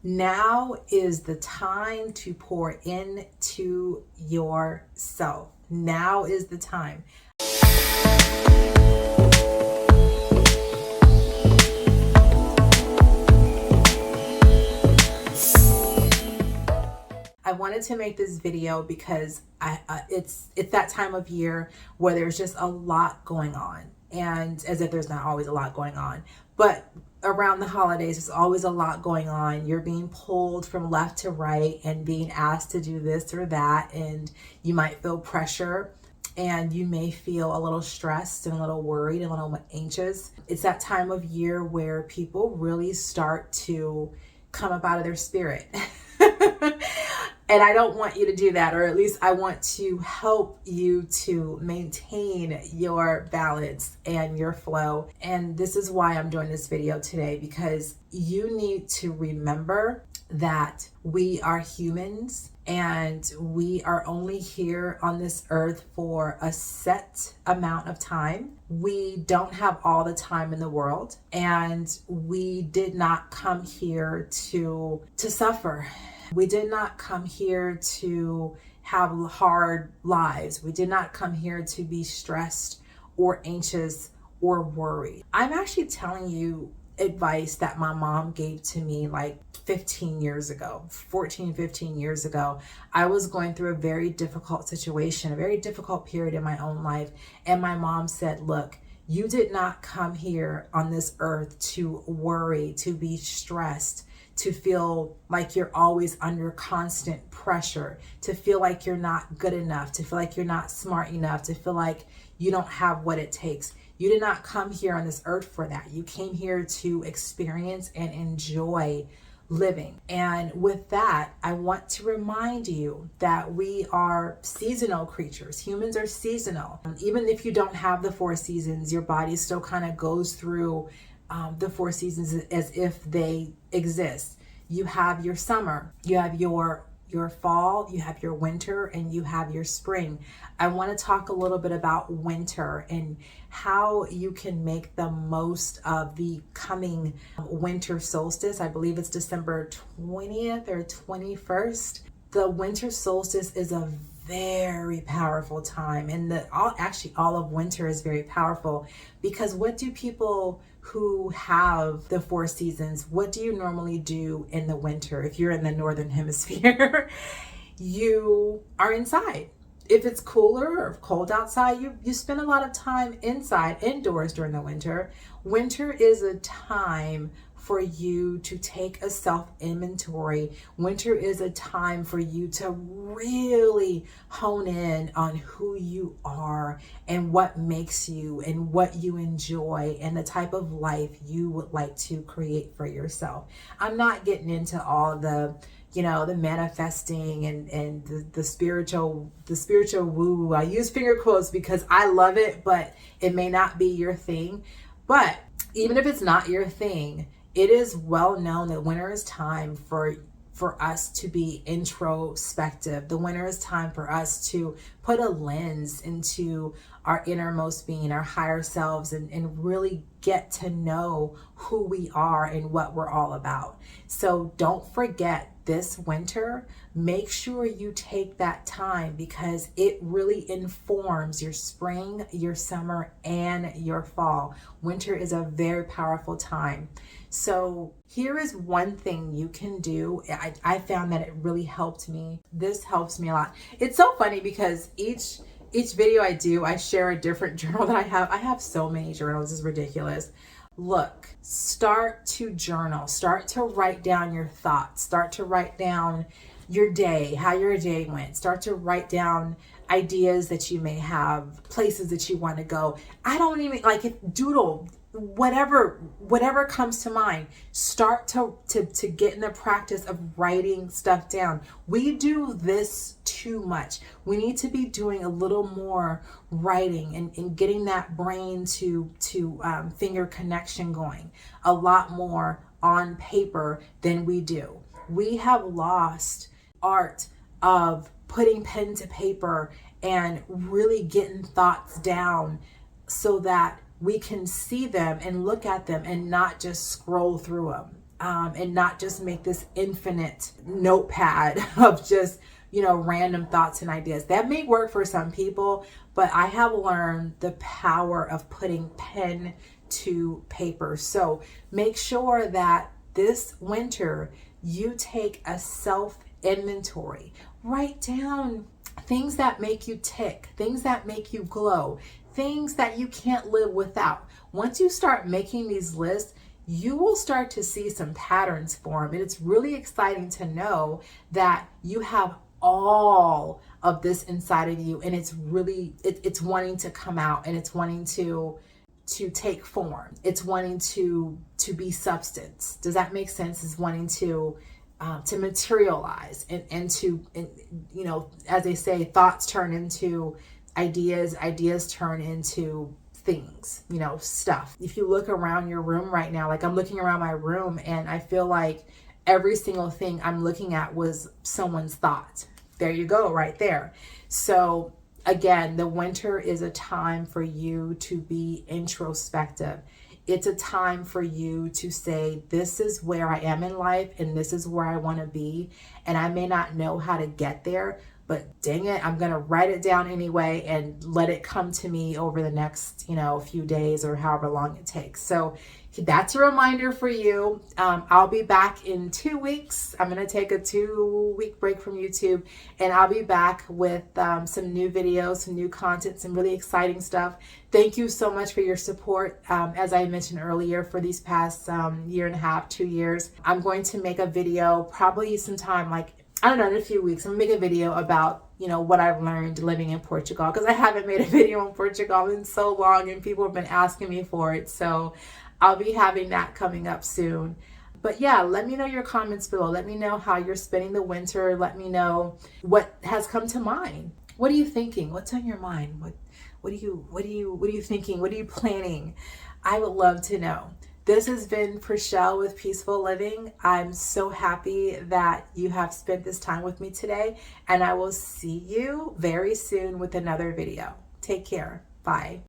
Now is the time to pour into yourself. Now is the time. I wanted to make this video because it's that time of year where there's just a lot going on, and as if there's not always a lot going on, but around the holidays there's always a lot going on. You're being pulled from left to right and being asked to do this or that, and you might feel pressure and you may feel a little stressed and a little worried and a little anxious. It's that time of year where people really start to come up out of their spirit. And I don't want you to do that, or at least I want to help you to maintain your balance and your flow. And this is why I'm doing this video today, because you need to remember that we are humans and we are only here on this earth for a set amount of time. We don't have all the time in the world, and we did not come here to suffer. We did not come here to have hard lives. We did not come here to be stressed or anxious or worried. I'm actually telling you advice that my mom gave to me like 15 years ago, 15 years ago. I was going through a very difficult situation, a very difficult period in my own life. And my mom said, look, you did not come here on this earth to worry, to be stressed, to feel like you're always under constant pressure, to feel like you're not good enough, to feel like you're not smart enough, to feel like you don't have what it takes. You did not come here on this earth for that. You came here to experience and enjoy living. And with that, I want to remind you that we are seasonal creatures. Humans are seasonal. Even if you don't have the 4 seasons, your body still kind of goes through the 4 seasons as if they exist. You have your summer, you have your fall, you have your winter, and you have your spring. I want to talk a little bit about winter and how you can make the most of the coming winter solstice. I believe it's December 20th or 21st. The winter solstice is a very powerful time, and all of winter is very powerful, because what do people who have the 4 seasons, what do you normally do in the winter? If you're in the northern hemisphere, you are inside. If it's cooler or cold outside, you spend a lot of time indoors during the winter. Winter is a time for you to take a self-inventory. Winter is a time for you to really hone in on who you are and what makes you and what you enjoy and the type of life you would like to create for yourself. I'm not getting into all the manifesting and the spiritual woo. I use finger quotes because I love it, but it may not be your thing. But even if it's not your thing, it is well known that winter is time for us to be introspective. The winter is time for us to put a lens into our innermost being, our higher selves, and really get to know who we are and what we're all about. So don't forget, this winter, make sure you take that time, because it really informs your spring, your summer, and your fall. Winter is a very powerful time. So here is one thing you can do. I found that it really helped me. This helps me a lot. It's so funny because each video I do, I share a different journal that I have. I have so many journals, it's ridiculous. Look, start to journal, start to write down your thoughts, start to write down your day, how your day went, start to write down ideas that you may have, places that you want to go. I don't even doodle, whatever comes to mind. Start to get in the practice of writing stuff down. We do this too much. We need to be doing a little more writing and getting that brain to finger connection going a lot more on paper than we do. We have lost art of putting pen to paper and really getting thoughts down so that we can see them and look at them and not just scroll through them. and not just make this infinite notepad of just, random thoughts and ideas. That may work for some people, but I have learned the power of putting pen to paper. So make sure that this winter you take a self inventory. Write down things that make you tick, things that make you glow, things that you can't live without. Once you start making these lists, you will start to see some patterns form. And it's really exciting to know that you have all of this inside of you, and it's really it's wanting to come out, and it's wanting to take form. It's wanting to be substance. Does that make sense? It's wanting to materialize, and as they say, thoughts turn into ideas, ideas turn into things, stuff. If you look around your room right now, like I'm looking around my room, and I feel like every single thing I'm looking at was someone's thought. There you go, right there. So again, the winter is a time for you to be introspective. It's a time for you to say, this is where I am in life, and this is where I want to be. And I may not know how to get there, but dang it, I'm going to write it down anyway and let it come to me over the next, few days or however long it takes. So that's a reminder for you. I'll be back in 2 weeks. I'm going to take a 2-week break from YouTube, and I'll be back with some new videos, some new content, some really exciting stuff. Thank you so much for your support. As I mentioned earlier, for these past year and a half, 2 years, I'm going to make a video probably sometime in a few weeks. I'm gonna make a video about, what I've learned living in Portugal, because I haven't made a video in Portugal in so long, and people have been asking me for it. So I'll be having that coming up soon. But yeah, let me know your comments below. Let me know how you're spending the winter. Let me know what has come to mind. What are you thinking? What's on your mind? What are you thinking? What are you planning? I would love to know. This has been Prachel with Peaceful Living. I'm so happy that you have spent this time with me today, and I will see you very soon with another video. Take care. Bye.